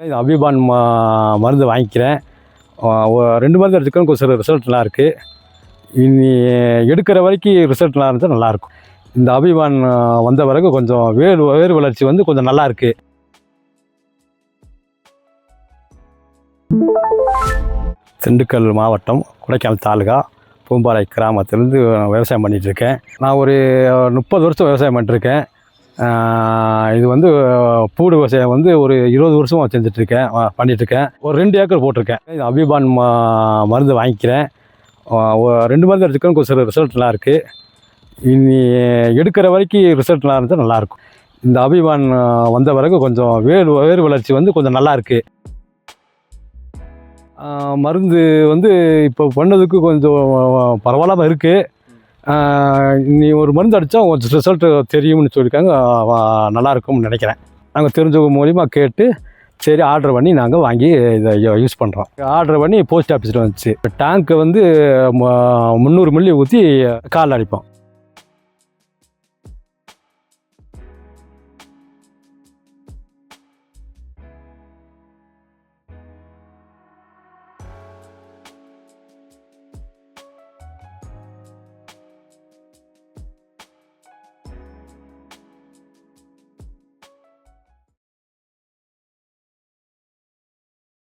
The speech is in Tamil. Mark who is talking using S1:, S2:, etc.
S1: இது அபிபான் மருந்து வாங்கிக்கிறேன். 2 மருந்து எடுத்துக்கிறேன். கொஞ்சம் ரிசல்ட் நல்லா இருக்குது. இனி எடுக்கிற வரைக்கும் ரிசல்ட் நல்லா இருந்தால் நல்லாயிருக்கும். இந்த அபிபான் வந்த பிறகு கொஞ்சம் வேர் வளர்ச்சி வந்து கொஞ்சம் நல்லா இருக்குது. திண்டுக்கல் மாவட்டம் கொடைக்கானல் தாலுகா பூம்பாறை கிராமத்திலேருந்து விவசாயம் பண்ணிகிட்ருக்கேன். நான் ஒரு 30 வருஷம் விவசாயம் பண்ணிட்டுருக்கேன். இது வந்து பூடு விவசாயம் வந்து ஒரு 20 வருஷமாக செஞ்சிட்ருக்கேன், பண்ணிகிட்ருக்கேன். ஒரு 2 ஏக்கர் போட்டிருக்கேன். இது அபிபான் மருந்து வாங்கிக்கிறேன். 2 மருந்து எடுத்துக்கிறேன். கொஞ்சம் ரிசல்ட் நல்லா இருக்குது. இனி எடுக்கிற வரைக்கும் ரிசல்ட் நல்லா இருந்தால் நல்லாயிருக்கும். இந்த அபிபான் வந்த பிறகு கொஞ்சம் வேர் வளர்ச்சி வந்து கொஞ்சம் நல்லா இருக்குது. மருந்து வந்து இப்போ பண்ணதுக்கு கொஞ்சம் பரவாயில்லாமல் இருக்குது. நீ ஒரு மருந்து அடித்தா கொஞ்சம் ரிசல்ட்டு தெரியும்னு சொல்லியிருக்காங்க. நல்லாயிருக்கும்னு நினைக்கிறேன். நாங்கள் தெரிஞ்சவங்க மூலிமா கேட்டு சரி ஆர்டர் பண்ணி நாங்கள் வாங்கி இதை யூஸ் பண்ணுறோம். ஆர்டர் பண்ணி போஸ்ட் ஆஃபீஸில் வந்துச்சு. டேங்க்கு வந்து 300 மில்லி ஊற்றி காலில் அடிப்போம்.